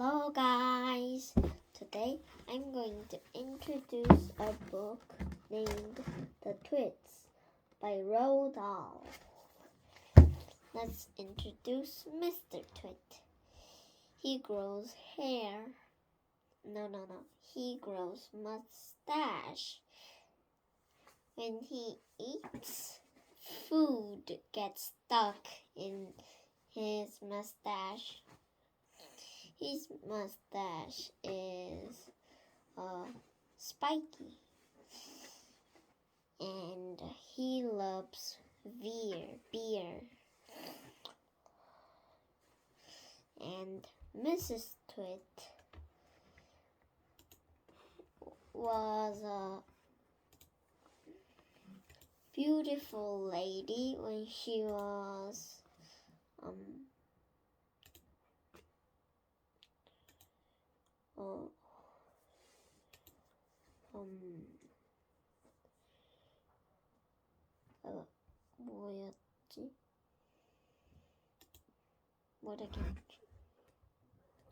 Hello guys! Today I'm going to introduce a book named The Twits by Roald Dahl. Let's introduce Mr. Twit. He grows hair. No. He grows mustache. When he eats, food gets stuck in his mustache. His mustache is spiky, and he loves beer. And Mrs. Twit was a beautiful lady when she was 뭐였지? 모르겠지.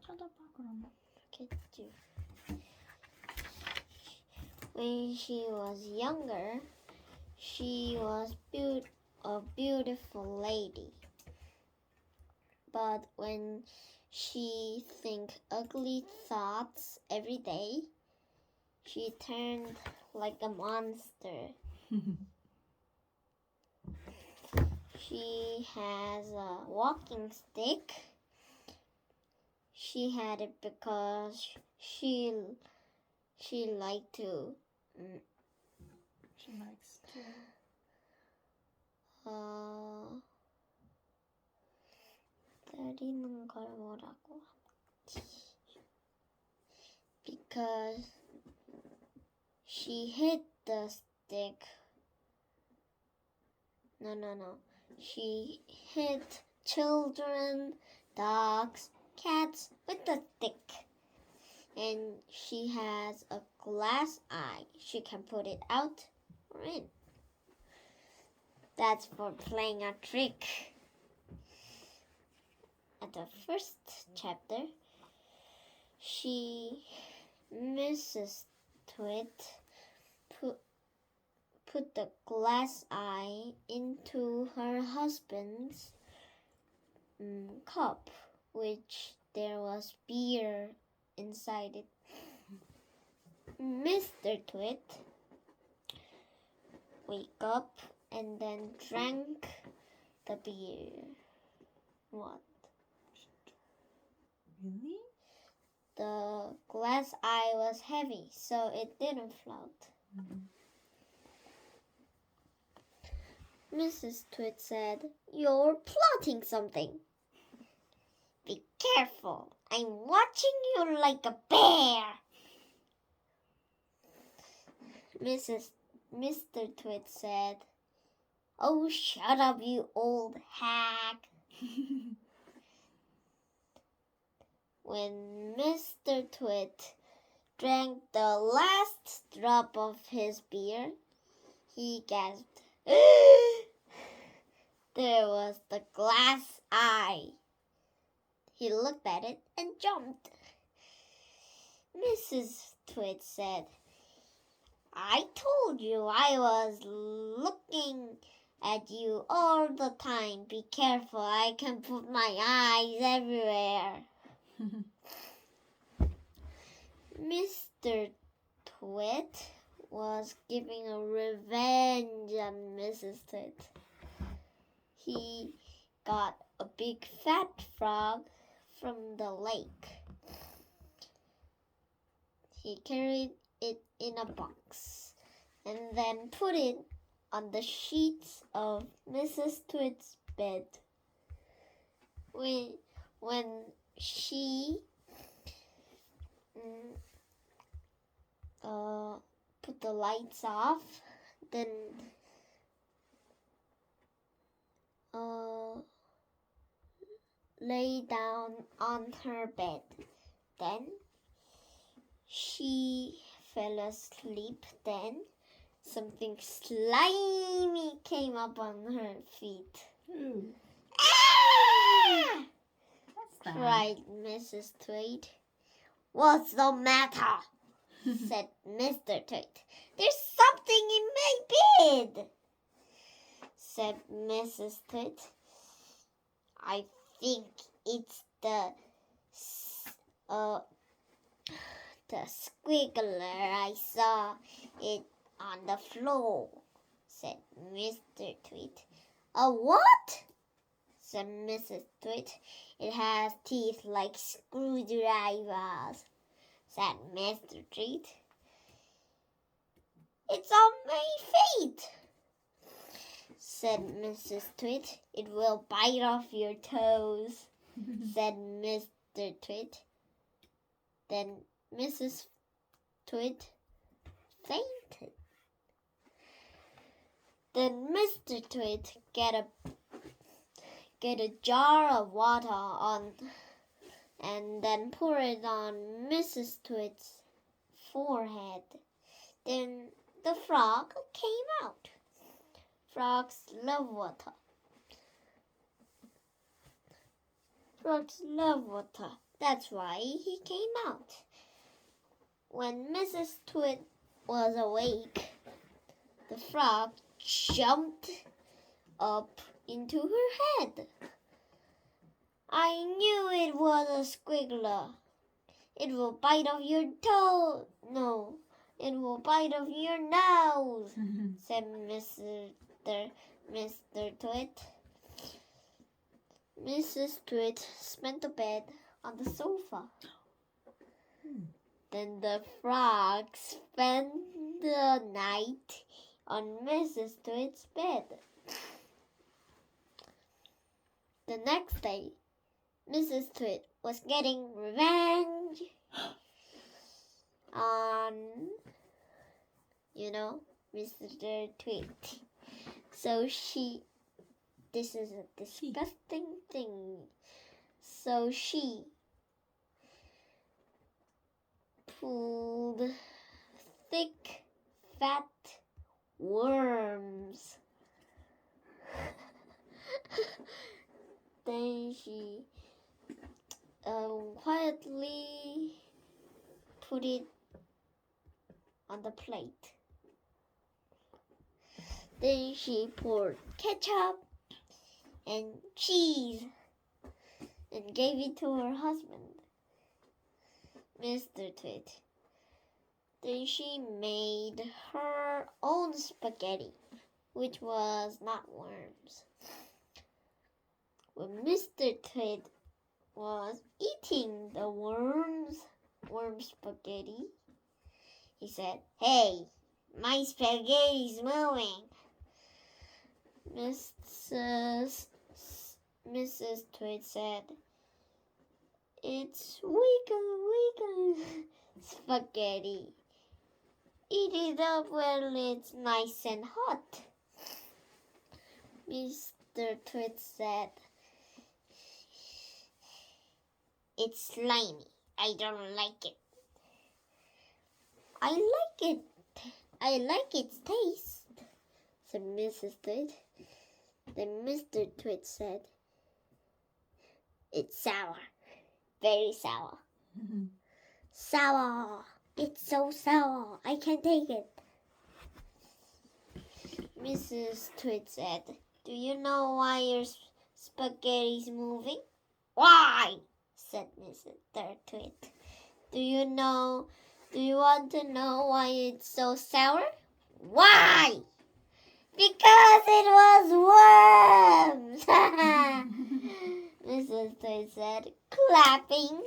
찾아봐 그러면. 모르겠지. When she was younger, she was a beautiful lady. But when she think ugly thoughts every day, she turned like a monster. She has a walking stick. She had it because she liked to She likes to. 때리는 걸 뭐라고 하지? Because she hit the stick. No. She hit children, dogs, cats with the stick. And she has a glass eye. She can put it out or in. That's for playing a trick. At the first chapter, Mrs. Twit, put the glass eye into her husband's cup, which there was beer inside it. Mr. Twit wake up and then drank the beer. What? Really? The glass eye was heavy, so it didn't float. Mrs. Twit said, "You're plotting something. Be careful. I'm watching you like a bear." Mr. Twit said, "Oh, shut up, you old hack." When Mr. Twit drank the last drop of his beer, he gasped. There was the glass eye. He looked at it and jumped. Mrs. Twit said, "I told you I was looking at you all the time. Be careful, I can put my eyes everywhere." Mr. Twit was giving a revenge on Mrs. Twit. He got a big fat frog from the lake. He carried it in a box and then put it on the sheets of Mrs. Twit's bed. When she put the lights off, then lay down on her bed. Then she fell asleep. Then something slimy came up on her feet. Ooh. Ah! What's that? cried Mrs. Twit. What's the matter? said Mr. Tweet. There's something in my bed, said Mrs. Tweet. I think it's the squiggler. I saw it on the floor, said Mr. Tweet. A what? said Mrs. Tweet. It has teeth like screwdrivers, said Mr. Tweet. It's on my feet, said Mrs. Tweet. It will bite off your toes, said Mr. Tweet. Then Mrs. Tweet fainted. Then Mr. Tweet get a jar of water on and then pour it on Mrs. Tweet's forehead. Then the frog came out. Frogs love water. Frogs love water. That's why he came out. When Mrs. Tweet was awake, the frog jumped up into her head. I knew it was a squiggler. It will bite off your toe. No, it will bite off your nose, said Mr. Tweet. Mrs. Tweet spent the bed on the sofa. Then the frog spent the night on Mrs. Tweet's bed. The next day, Mrs. Tweet was getting revenge on, Mr. Tweet. So this is a disgusting thing. So she pulled thick, fat worms. Then she quietly put it on the plate. Then she poured ketchup and cheese and gave it to her husband, Mr. Tweet. Then she made her own spaghetti, which was not worms. When Mr. Tweet was eating the worm spaghetti, he said, "Hey, my spaghetti's moving." Mrs. Tweet said, "It's wiggle spaghetti. Eat it up when it's nice and hot." Mr. Tweet said, "It's slimy. I don't like it." I like its taste," said Mrs. Tweet. Then Mr. Tweet said, "It's sour. Very sour. Sour. It's so sour. I can't take it." Mrs. Tweet said, "Do you know why your spaghetti's moving?" "Why?" said Mr. Tweet. Do you want to know why it's so sour?" "Why?" "Because it was worms," Mrs. Tweet said, clapping.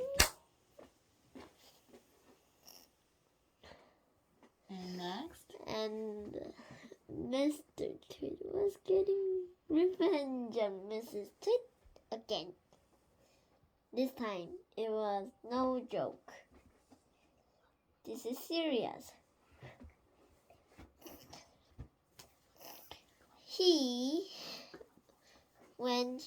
And next? And Mr. Tweet was getting revenge on Mrs. Tweet again. This time, it was no joke. This is serious. When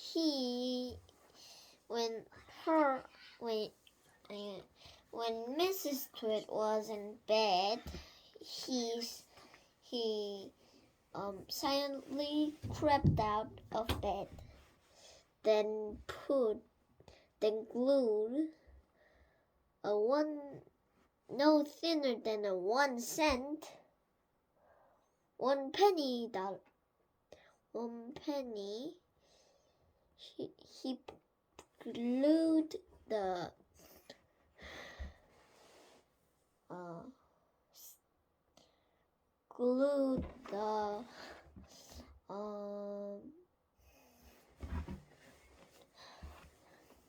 Mrs. Tweet was in bed, he silently crept out of bed, then glued no thinner than a 1 cent. 1 penny dollar. 1 penny. He glued the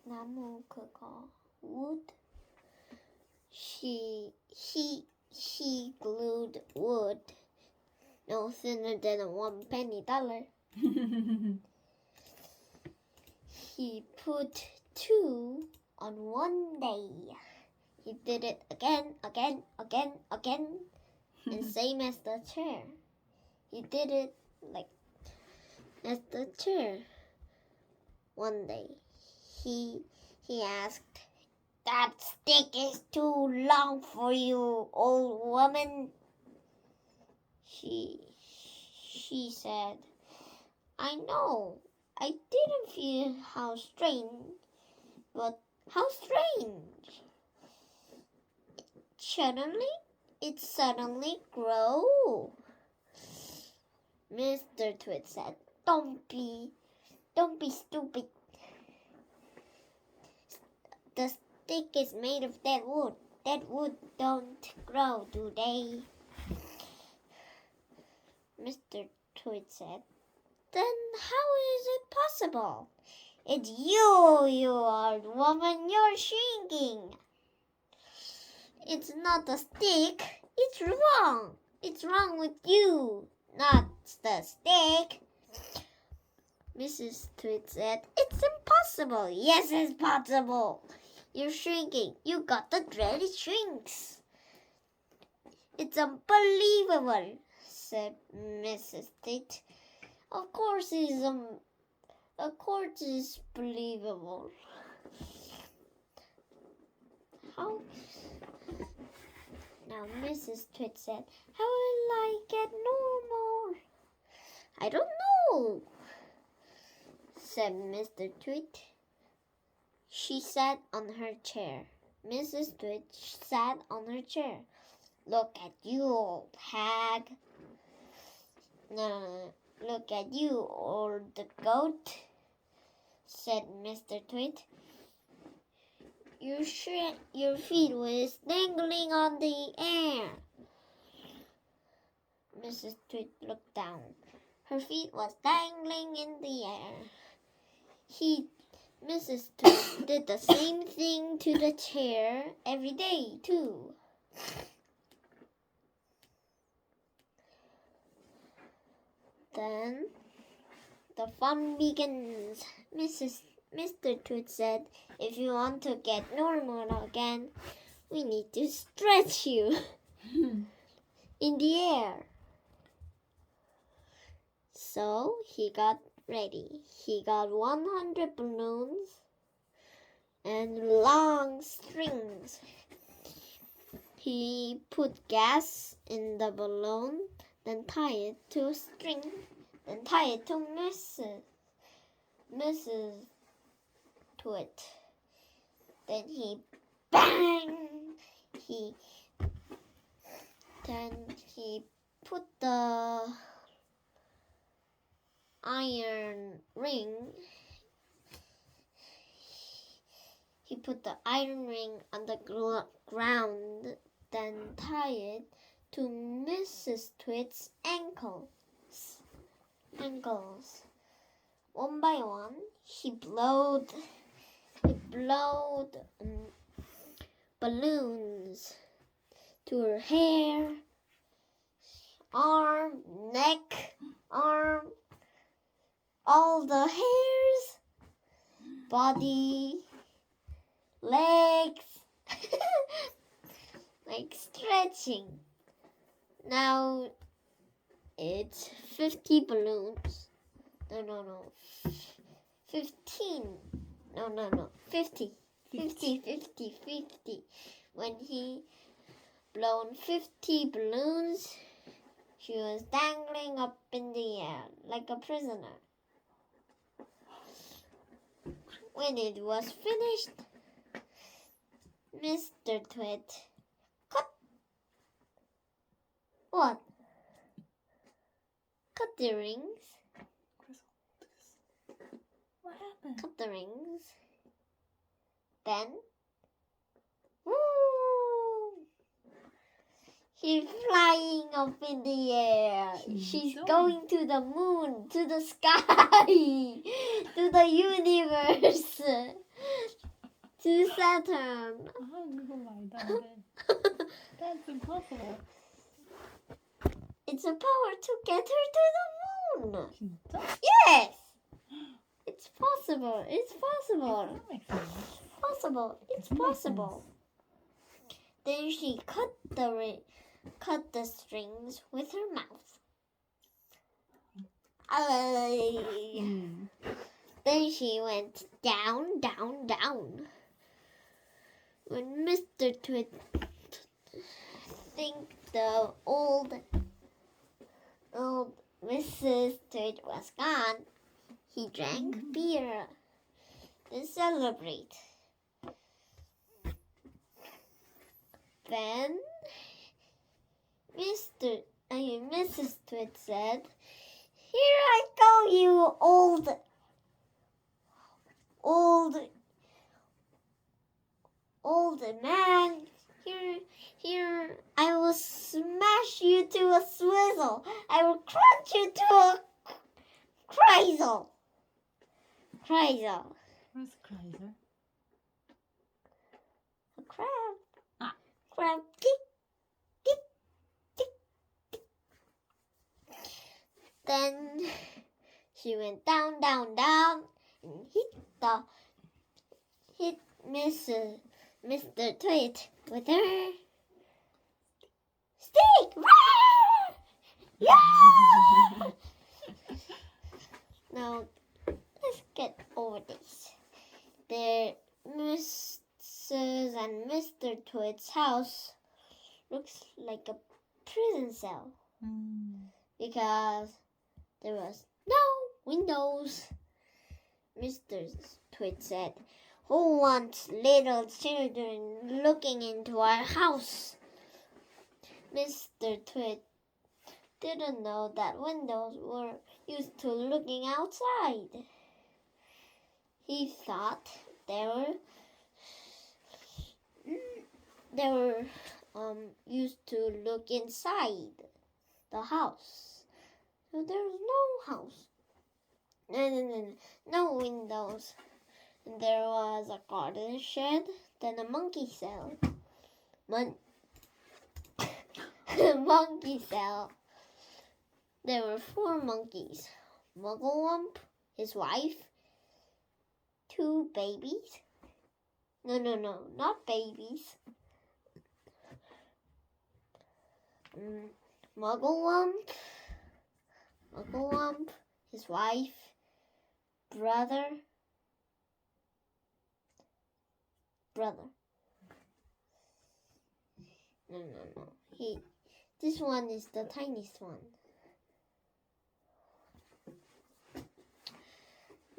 나무 그거 wood. He glued wood no thinner than a 1 penny dollar. He put 2 on 1 day. He did it again, and same as the chair. He did it like as the chair. One day, he asked, "That stick is too long for you, old woman." She said, "I know. I didn't feel how strange, but how strange. It suddenly grew." Mr. Twit said, Don't be stupid. The stick is made of dead wood. Dead wood don't grow, do they? Mr. Twit said, Then how is it possible? It's you old woman, you're shrinking. It's not the stick. It's wrong. It's wrong with you, not the stick. Mrs. Twit said, It's impossible. Yes, it's possible. You're shrinking. You got the dreaded shrinks. It's unbelievable, said Mrs. Twit. Of course it's believable. How? Now Mrs. Twit said, How will I get normal? I don't know, said Mr. Twit. She sat on her chair. Mrs. Twit sat on her chair. Look at you, old hag. No, look at you, old goat, said Mr. Twit. Your feet was dangling on the air. Mrs. Twit looked down. Her feet was dangling in the air. Mrs. Twit did the same thing to the chair every day, too. Then the fun begins. Mr. Twit said, If you want to get normal again, we need to stretch you in the air. So he got ready. He got 100 balloons and long strings. He put gas in the balloon, then tie it to a string, then tie it to Mrs. Twit. Then he put the iron ring. He put the iron ring on the ground, then tie it to Mrs. Twit's ankles. One by one, he blowed balloons to her hair, arm, neck, arm, all the hairs, body, legs, like stretching. Now it's 50 balloons. No. 15. No. 50. 50. When he blown 50 balloons, she was dangling up in the air like a prisoner. When it was finished, Mr. Twit cut. What? Cut the rings. What happened? Cut the rings. Then, woo! She's flying up in the air. She's going to the moon, to the sky, to the universe, to Saturn. That's impossible. It's a power to get her to the moon. 진짜? Yes! It's possible. It's possible. That makes sense. Possible. It's possible. Then she cut the strings with her mouth. Then she went down, down, down. When Mr. Twit think the old Mrs. Twit was gone, he drank beer to celebrate. Then Mrs. Twit said, "Here I go, you old man. Here, I will smash you to a swizzle. I will crunch you to a chrysal." Chrysal. Where's Kreiser? A crab. Ah. Crab. Tick, tick, tick, tick. Then she went down, down, down, and hit Mr. Twit with her stick. Yeah! Now, let's get over this. Mrs. and Mr. Twit's house looks like a prison cell because there was no windows. Mr. Twit said, "Who wants little children looking into our house?" Mr. Twit didn't know that windows were used to looking outside. He thought they were used to look inside the house. So there's no house. No windows. And there was a garden shed, then a monkey cell. Monkey cell. There were 4 monkeys. Mugglewump, his wife, 2 babies. No, not babies. Mugglewump, his wife, brother. No. This one is the tiniest one.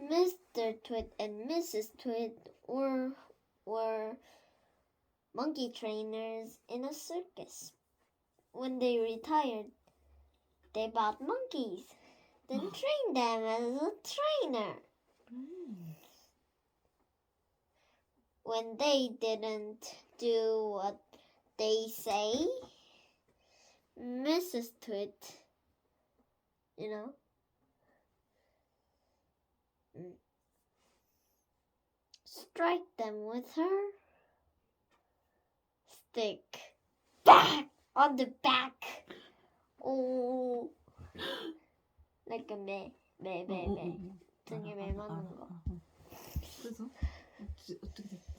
Mr. Twit and Mrs. Twit were monkey trainers in a circus. When they retired, they bought monkeys, then trained them as a trainer. When they didn't do what they say, Mrs. Twit, strike them with her stick. Back! On the back. Oh. Like a 매. 등에 매 맞는 거. 그래서? 어떻게 됐어?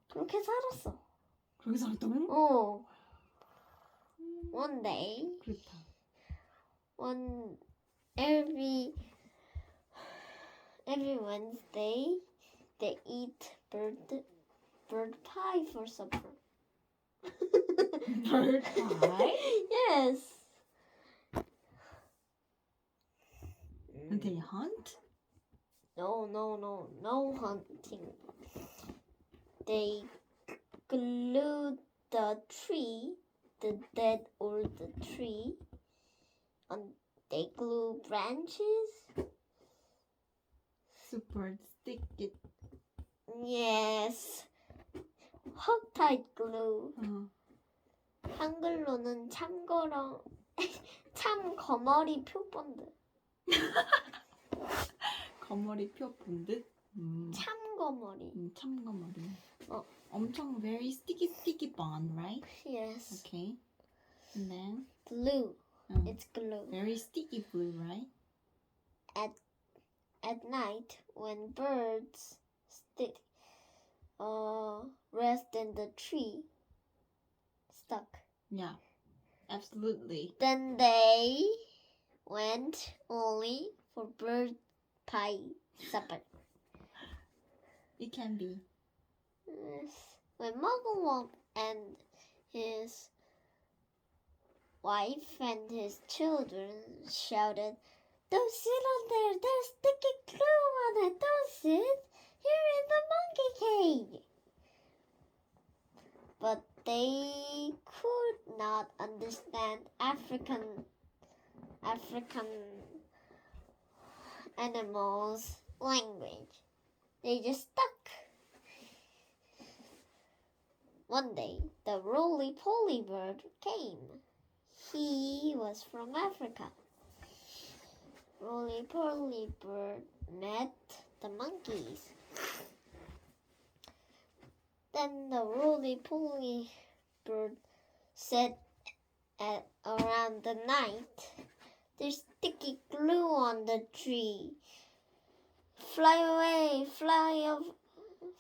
그렇게 살았어. 그렇게 살았다고? 어. One day. 그렇다. Every Wednesday, they eat bird pie for supper. Bird pie? Yes. And they hunt? No hunting. They glue the tree, the dead old tree, and they glue branches. Super sticky. Yes. Hog-tied glue. 어. 한글로는 참거렁, 참거머리 표본드. 거머리 표본드. 참거머리. 참거머리. 어. 엄청 very sticky bond, right? Yes. Okay. And then Glue. 어. It's glue. very sticky glue, right? At night, when birds rest in the tree, stuck. Yeah. Absolutely. Then they went only for bird pie supper. It can be. Yes. When Mugglewump and his wife and his children shouted, "Don't sit on there! There's sticky glue on it! Don't sit! You're in the monkey cage!" But they could not understand African animals' language. They just stuck. One day, the roly-poly bird came. He was from Africa. Roly-poly bird met the monkeys. Then the roly-poly bird said around the night, "There's sticky glue on the tree. Fly away, fly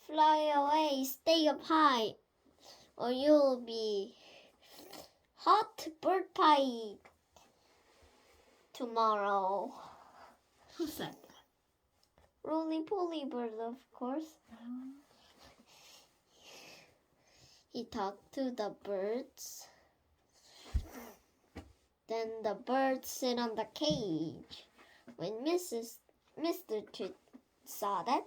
away, stay up high, or you'll be hot bird pie tomorrow." Who said that? Roly-poly bird, of course. He talked to the birds. Then the birds sit on the cage. When Mr. Tweet saw that,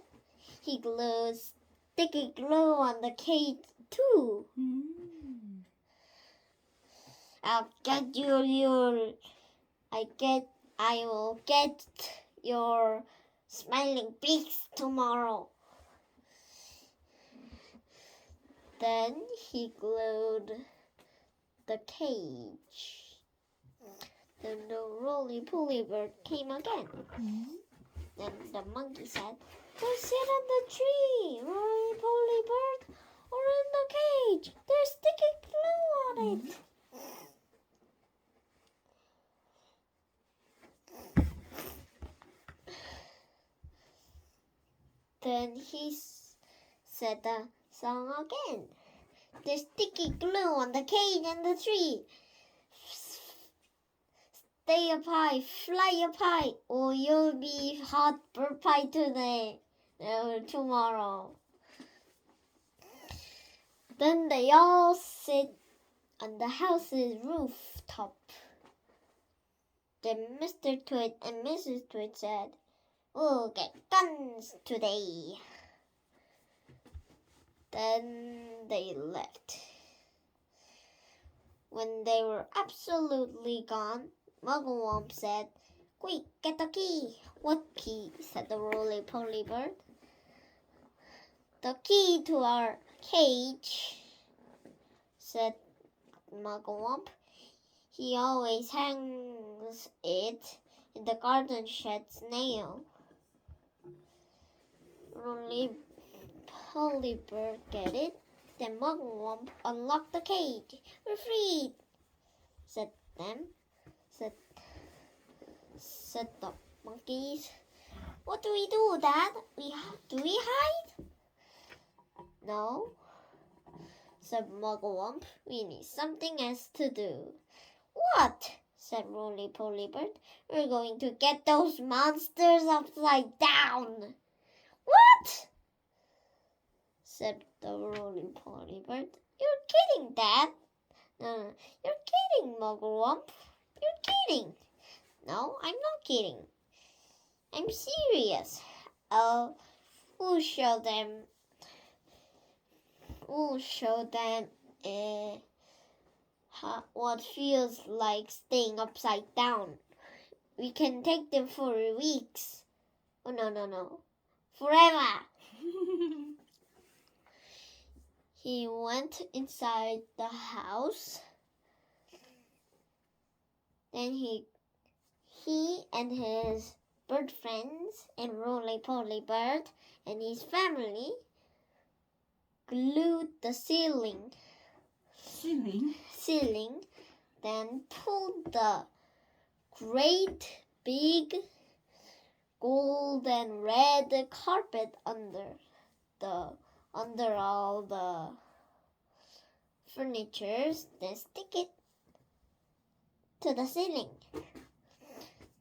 he glued sticky glue on the cage too. I will get your smiling pigs tomorrow. Then he glued the cage. Then the roly-poly bird came again. Then the monkey said, "Don't sit on the tree, roly-poly bird, or in the cage. There's sticky glue on it." Then he said the song again. "There's sticky glue on the cage and the tree. Stay up high, fly up high, or you'll be hot bird pie tomorrow." Then they all sit on the house's rooftop. Then Mr. Tweet and Mrs. Tweet said, "We'll get guns today." Then they left. When they were absolutely gone, Mugglewump said, "Quick, get the key." "What key?" said the roly-poly bird. "The key to our cage," said Mugglewump. "He always hangs it in the garden shed's nail." Roly-poly bird get it. Then Mugglewump unlocked the cage. "We're freed," said the monkeys. "What do we do, Dad? Do we hide?" "No," said Mugglewump. "We need something else to do." "What?" said Roly-poly bird. "We're going to get those monsters upside down." "What?" said the roly-poly bird. "You're kidding, Dad." "No, you're kidding, Mugglewump. You're kidding." "No, I'm not kidding. I'm serious. We'll show them will show them what feels like staying upside down. We can take them for weeks. Oh, no. Forever. He went inside the house. Then he and his bird friends and Roly-Poly Bird and his family glued the ceiling, then pulled the great big gold and red carpet under all the furniture, then stick it to the ceiling.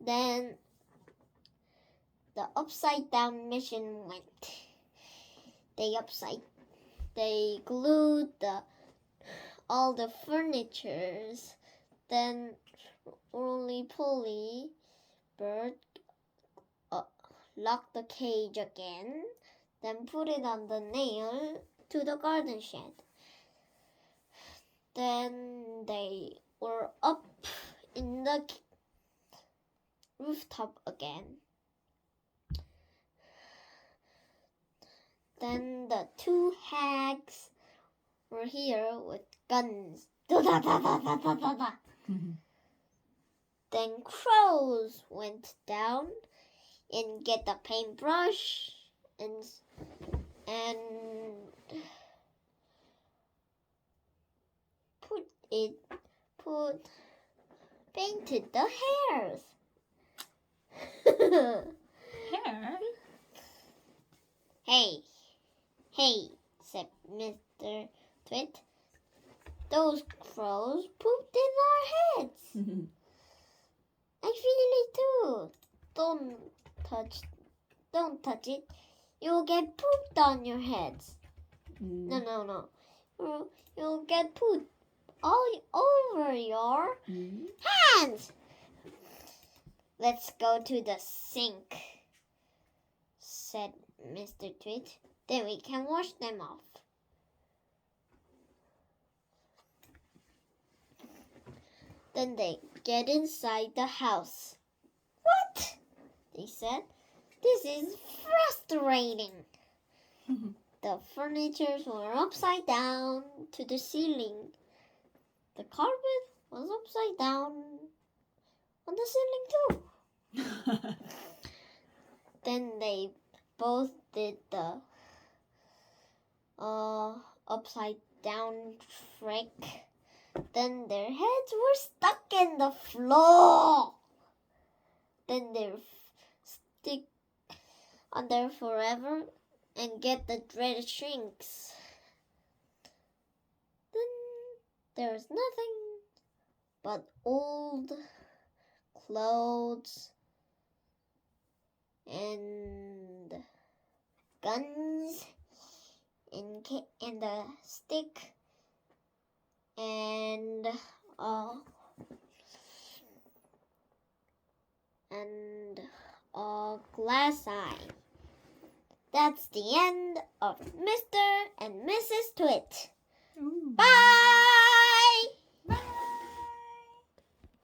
Then the upside down mission went. They glued all the furnitures. Then Roly-Poly Bird locked the cage again. Then put it on the nail to the garden shed. Then they were up in the rooftop again. Then the two hags were here with guns. Then crows went down and get the paintbrush and painted the hairs. Hair? Hey, said Mr. Twit. Those crows pooped in our heads. I feel it too. Don't touch it. You'll get pooped on your heads. No. You'll get pooped all over your hands. Let's go to the sink, said Mr. Twit. Then we can wash them off. Then they get inside the house. What? They said. This is frustrating. The furniture were upside down to the ceiling. The carpet was upside down on the ceiling too. Then they both did the upside down trick. Then their heads were stuck in the floor. Then they stick on there forever and get the dreaded shrinks. Then there's nothing but old clothes and guns and a stick and a glass eye. That's the end of Mr. and Mrs. Twit. Ooh. Bye!